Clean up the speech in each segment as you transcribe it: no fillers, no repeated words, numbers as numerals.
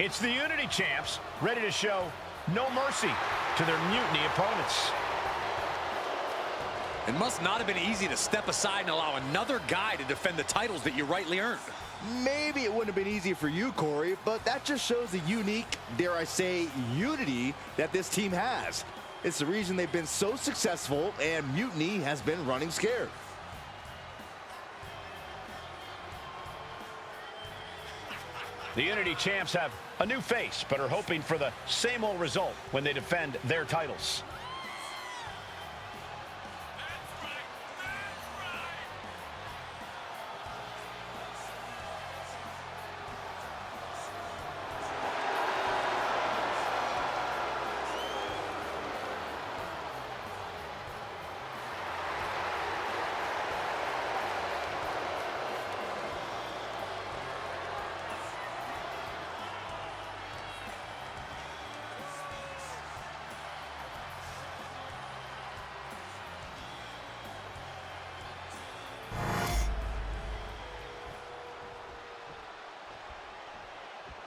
It's the Unity champs, ready to show no mercy to their Mutiny opponents. It must not have been easy to step aside and allow another guy to defend the titles that you rightly earned. Maybe it wouldn't have been easy for you, Corey, but that just shows the unique, dare I say, unity that this team has. It's the reason they've been so successful, and Mutiny has been running scared. The Unity champs have a new face, but are hoping for the same old result when they defend their titles.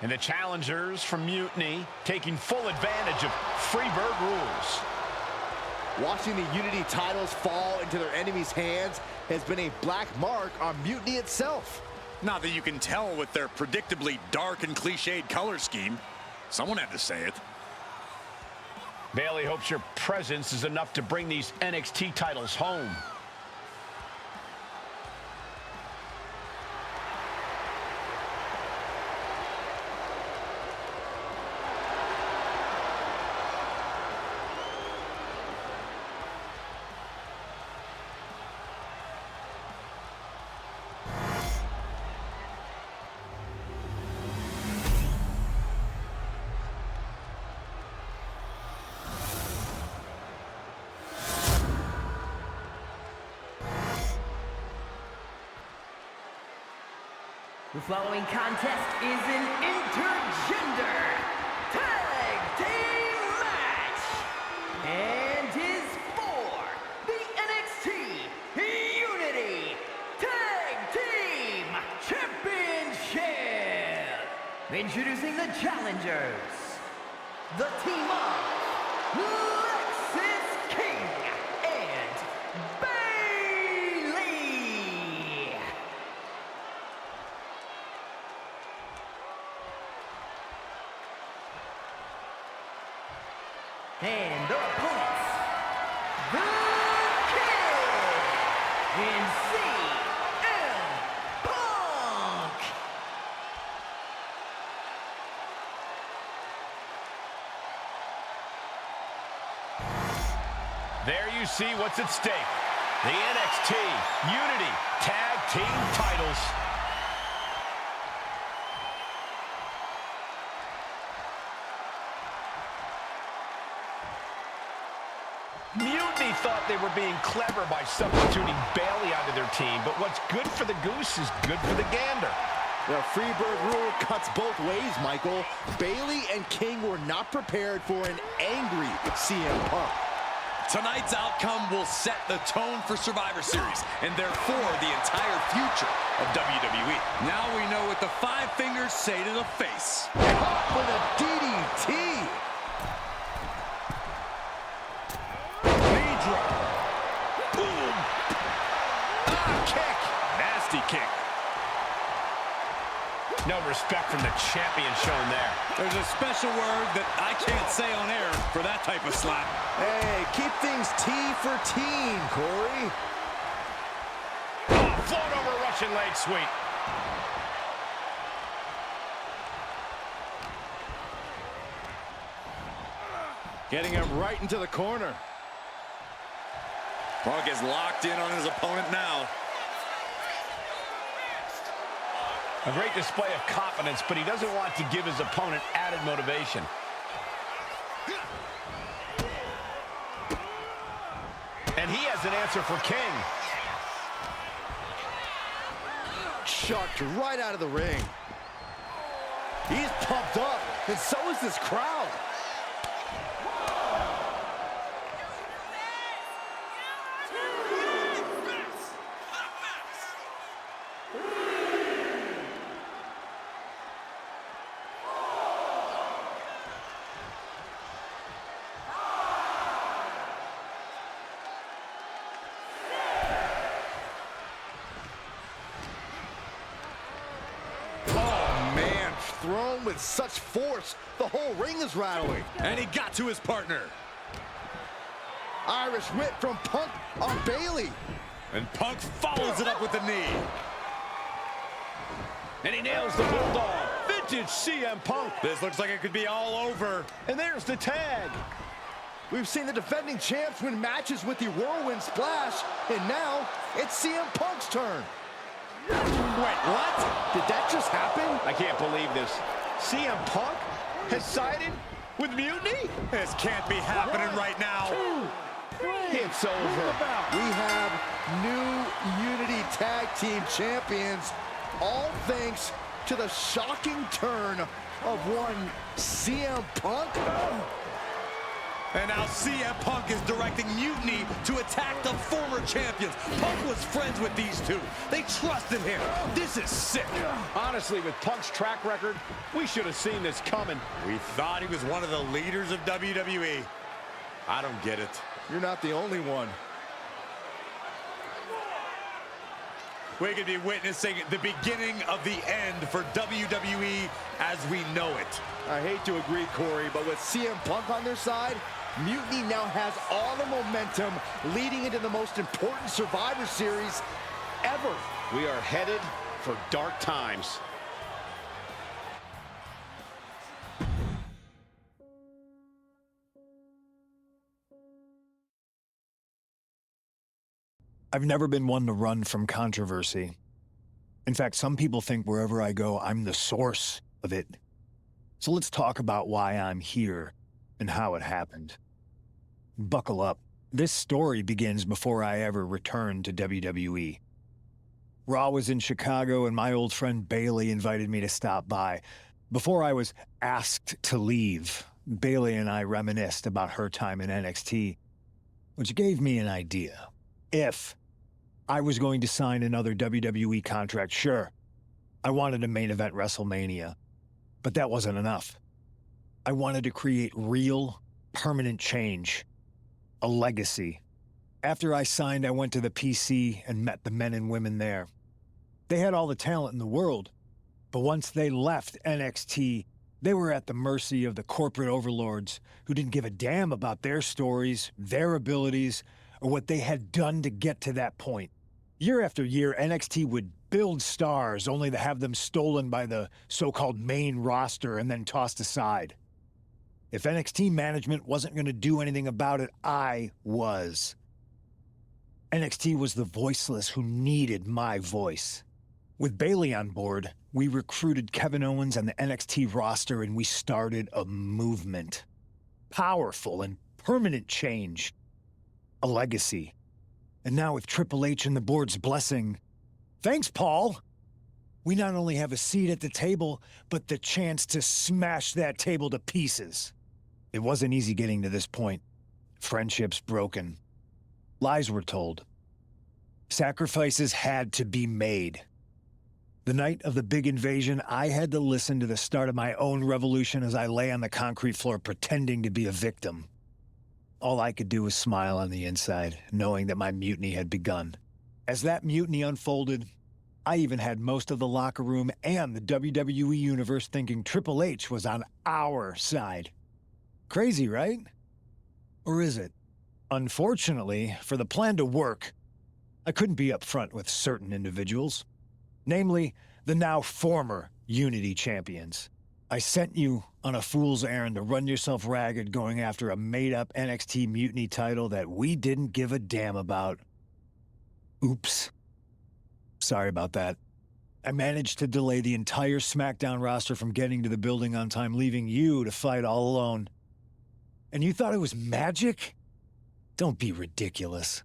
And the challengers from Mutiny taking full advantage of Freebird rules. Watching the Unity titles fall into their enemies' hands has been a black mark on Mutiny itself. Not that you can tell with their predictably dark and cliched color scheme. Someone had to say it. Bailey hopes your presence is enough to bring these NXT titles home. The following contest is an intergender tag team match and is for the NXT Unity Tag Team Championship. Introducing the challengers, the team of King and Bailey. And their opponents, the King and CM Punk. There you see what's at stake. The NXT Unity Tag Team titles. Mutiny thought they were being clever by substituting Bailey onto their team, but what's good for the goose is good for the gander. The Freebird rule cuts both ways, Michael. Bailey and King were not prepared for an angry CM Punk. Tonight's outcome will set the tone for Survivor Series, and therefore the entire future of WWE. Now we know what the five fingers say to the face. Caught with a DDT. Boom! Kick! Nasty kick. No respect from the champion shown there. There's a special word that I can't say on air for that type of slap. Hey, keep things T for team, Corey. Oh, float over Russian leg sweep. Getting him right into the corner. Punk is locked in on his opponent now. A great display of confidence, but he doesn't want to give his opponent added motivation. And he has an answer for King. Chucked right out of the ring. He's pumped up, and so is this crowd. with such force, the whole ring is rattling. And he got to his partner. Irish whip from Punk on Bailey. And Punk follows it up with the knee. And he nails the Bulldog. Vintage CM Punk. This looks like it could be all over. And there's the tag. We've seen the defending champs win matches with the Whirlwind Splash, and now it's CM Punk's turn. Wait, what? Did that just happen? I can't believe this. CM Punk has sided with Mutiny? This can't be happening right now. It's over. We have new Unity Tag Team Champions, all thanks to the shocking turn of one CM Punk. And now CM Punk is directing Mutiny to attack the former champions. Punk was friends with these two. They trusted him. This is sick. Honestly, with Punk's track record, we should have seen this coming. We thought he was one of the leaders of WWE. I don't get it. You're not the only one. We could be witnessing the beginning of the end for WWE as we know it. I hate to agree, Corey, but with CM Punk on their side, Mutiny now has all the momentum leading into the most important Survivor Series ever. We are headed for dark times. I've never been one to run from controversy. In fact, some people think wherever I go, I'm the source of it. So let's talk about why I'm here and how it happened. Buckle up. This story begins before I ever returned to WWE. Raw was in Chicago and my old friend Bailey invited me to stop by. Before I was asked to leave, Bailey and I reminisced about her time in NXT, which gave me an idea. If I was going to sign another WWE contract, sure, I wanted to main event WrestleMania, but that wasn't enough. I wanted to create real, permanent change, a legacy. After I signed, I went to the PC and met the men and women there. They had all the talent in the world, but once they left NXT, they were at the mercy of the corporate overlords who didn't give a damn about their stories, their abilities, or what they had done to get to that point. Year after year, NXT would build stars only to have them stolen by the so-called main roster and then tossed aside. If NXT management wasn't going to do anything about it, I was. NXT was the voiceless who needed my voice. With Bailey on board, we recruited Kevin Owens and the NXT roster and we started a movement. Powerful and permanent change. A legacy. And now with Triple H and the board's blessing, thanks, Paul! We not only have a seat at the table, but the chance to smash that table to pieces. It wasn't easy getting to this point. Friendships broken. Lies were told. Sacrifices had to be made. The night of the big invasion, I had to listen to the start of my own revolution as I lay on the concrete floor pretending to be a victim. All I could do was smile on the inside, knowing that my mutiny had begun. As that mutiny unfolded, I even had most of the locker room and the WWE Universe thinking Triple H was on our side. Crazy, right? Or is it? Unfortunately, for the plan to work, I couldn't be upfront with certain individuals. Namely, the now former Unity champions. I sent you on a fool's errand to run yourself ragged going after a made-up NXT Mutiny title that we didn't give a damn about. Oops. Sorry about that. I managed to delay the entire SmackDown roster from getting to the building on time, leaving you to fight all alone. And you thought it was magic? Don't be ridiculous.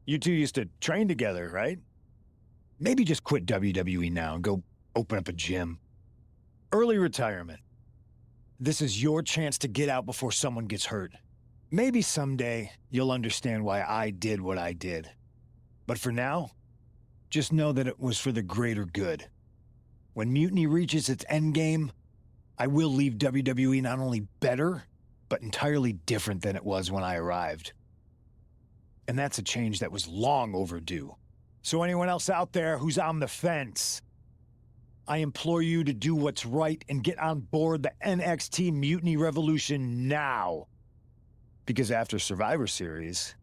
You two used to train together, right? Maybe just quit WWE now and go open up a gym. Early retirement. This is your chance to get out before someone gets hurt. Maybe someday you'll understand why I did what I did. But for now, just know that it was for the greater good. When Mutiny reaches its endgame, I will leave WWE not only better, but entirely different than it was when I arrived. And that's a change that was long overdue. So anyone else out there who's on the fence, I implore you to do what's right and get on board the NXT Mutiny Revolution now. Because after Survivor Series,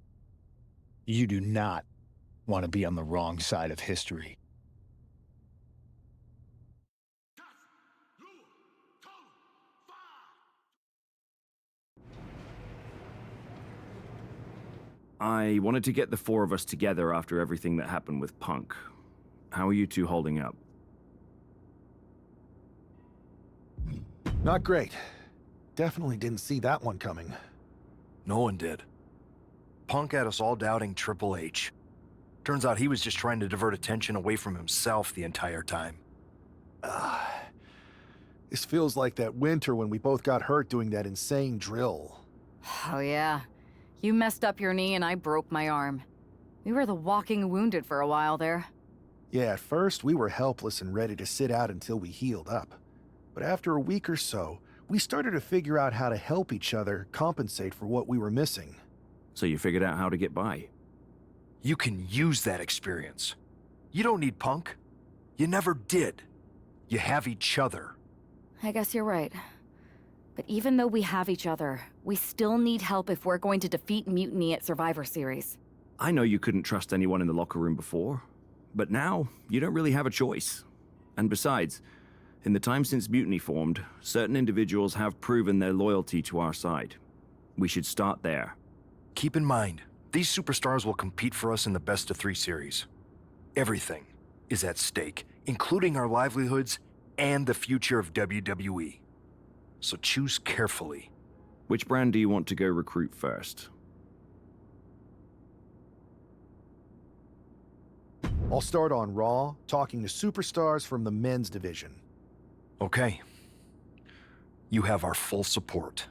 you do not want to be on the wrong side of history. I wanted to get the four of us together after everything that happened with Punk. How are you two holding up? Not great. Definitely didn't see that one coming. No one did. Punk had us all doubting Triple H. Turns out he was just trying to divert attention away from himself the entire time. This feels like that winter when we both got hurt doing that insane drill. Oh yeah. You messed up your knee and I broke my arm. We were the walking wounded for a while there. Yeah, at first we were helpless and ready to sit out until we healed up. But after a week or so, we started to figure out how to help each other compensate for what we were missing. So you figured out how to get by? You can use that experience. You don't need Punk. You never did. You have each other. I guess you're right. But even though we have each other, we still need help if we're going to defeat Mutiny at Survivor Series. I know you couldn't trust anyone in the locker room before, but now you don't really have a choice. And besides, in the time since Mutiny formed, certain individuals have proven their loyalty to our side. We should start there. Keep in mind, these superstars will compete for us in the best-of-3 series. Everything is at stake, including our livelihoods and the future of WWE. So choose carefully. Which brand do you want to go recruit first? I'll start on Raw, talking to superstars from the men's division. Okay. You have our full support.